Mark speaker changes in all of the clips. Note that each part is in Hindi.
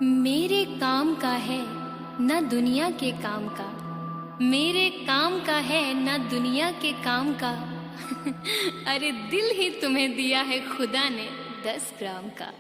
Speaker 1: मेरे काम का है न दुनिया के काम का, मेरे काम का है न दुनिया के काम का। अरे दिल ही तुम्हें दिया है खुदा ने 10 ग्राम का।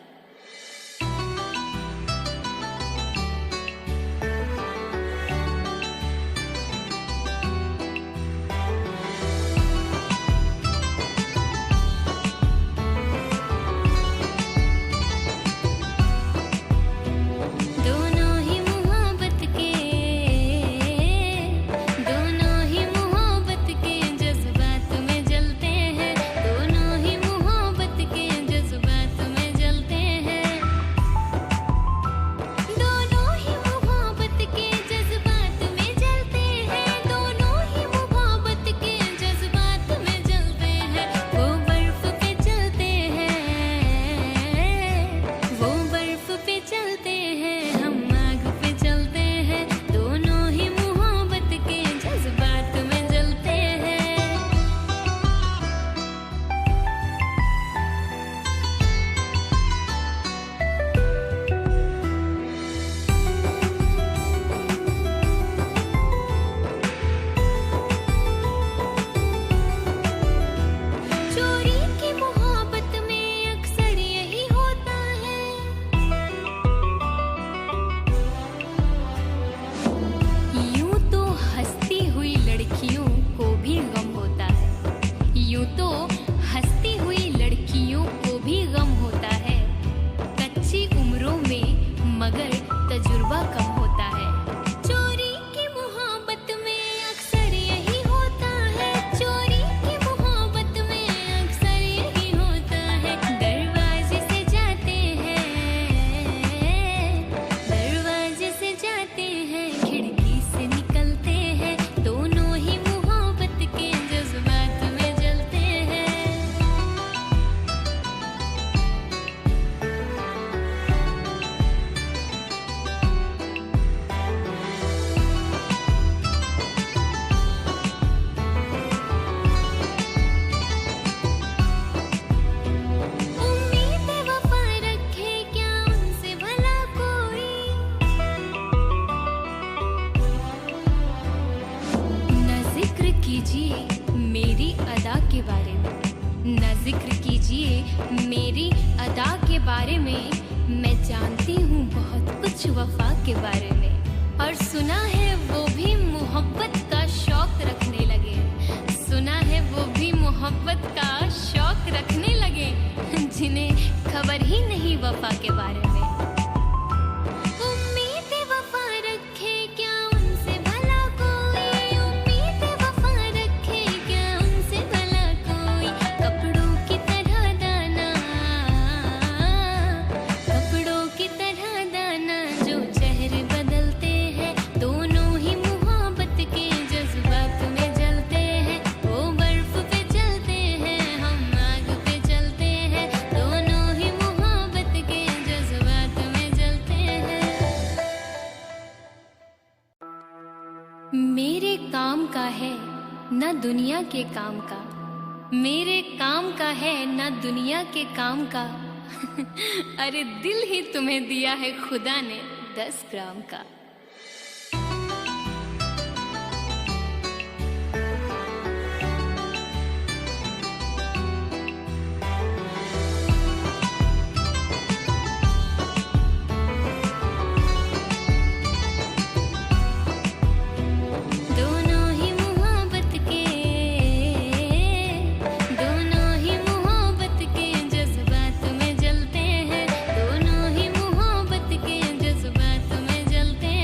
Speaker 1: न जिक्र कीजिए मेरी अदा के बारे में, मैं जानती हूँ बहुत कुछ वफा के बारे में। और सुना है वो भी मोहब्बत का शौक रखने लगे, सुना है वो भी मोहब्बत का शौक रखने लगे, जिन्हें खबर ही नहीं वफा के बारे में। मेरे काम का है न दुनिया के काम का, मेरे काम का है न दुनिया के काम का। अरे दिल ही तुम्हें दिया है खुदा ने 10 ग्राम का। जज्बात में जलते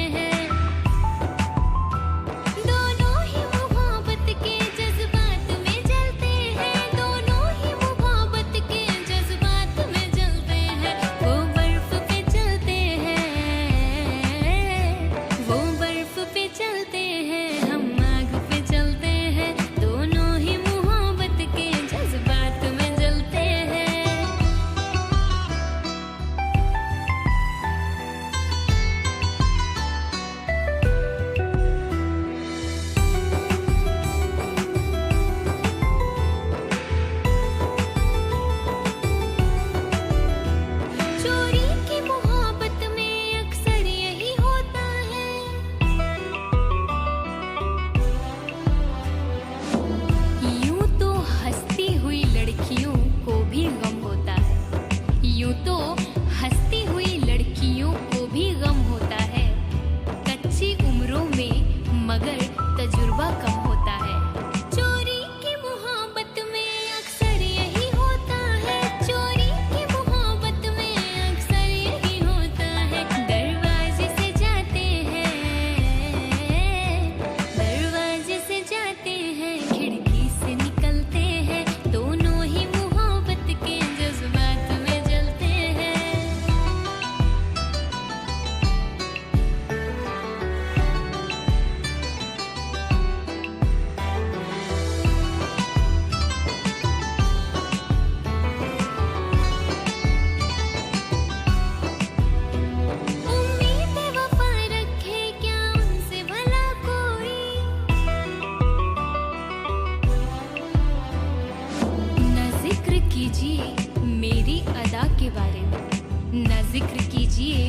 Speaker 1: कीजिए मेरी अदा के बारे में, ना जिक्र कीजिए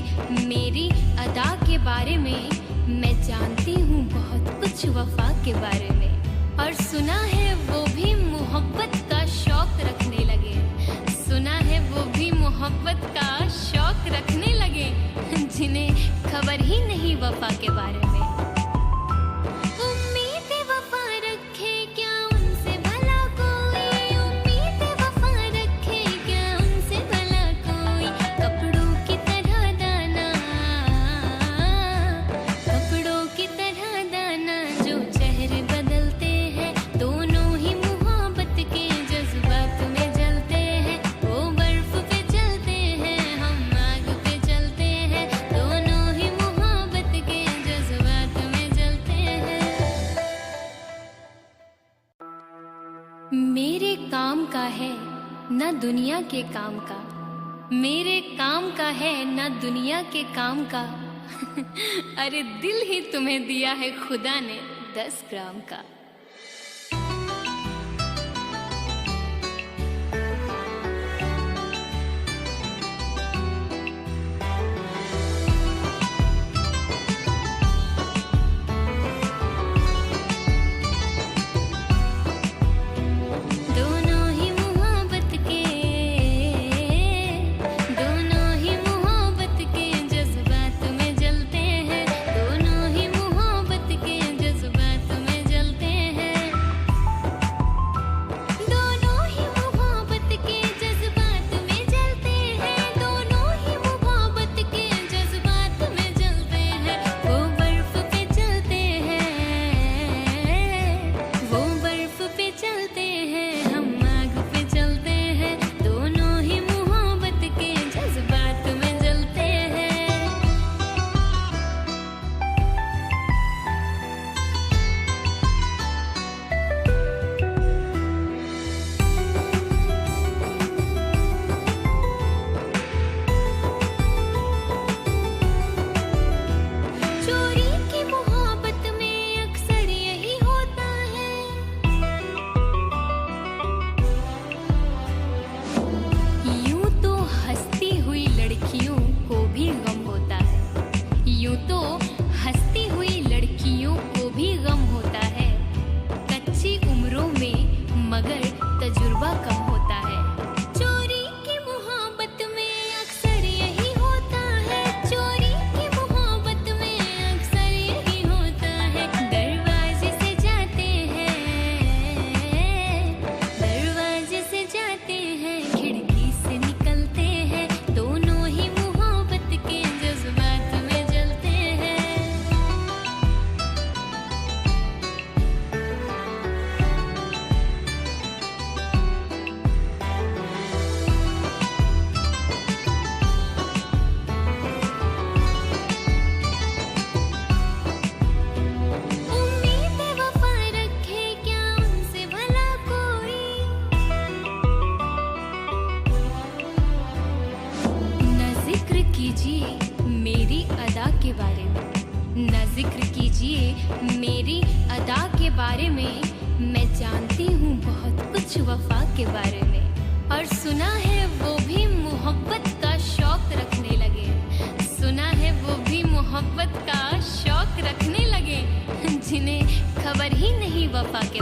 Speaker 1: मेरी अदा के बारे में। मैं जानती हूँ बहुत कुछ वफा के बारे में, और सुना है वो भी मोहब्बत का शौक रखने लगे। सुना है वो भी मोहब्बत का शौक रखने लगे, जिन्हें खबर ही नहीं वफा के बारे में। मेरे काम का है न दुनिया के काम का, मेरे काम का है न दुनिया के काम का। अरे दिल ही तुम्हें दिया है खुदा ने 10 ग्राम का। मेरी अदा के बारे में, ना जिक्र कीजिए मेरी अदा के बारे में। मैं जानती हूँ बहुत कुछ वफा के बारे में, और सुना है वो भी मोहब्बत का शौक रखने लगे। सुना है वो भी मोहब्बत का शौक रखने लगे, जिन्हें खबर ही नहीं वफा के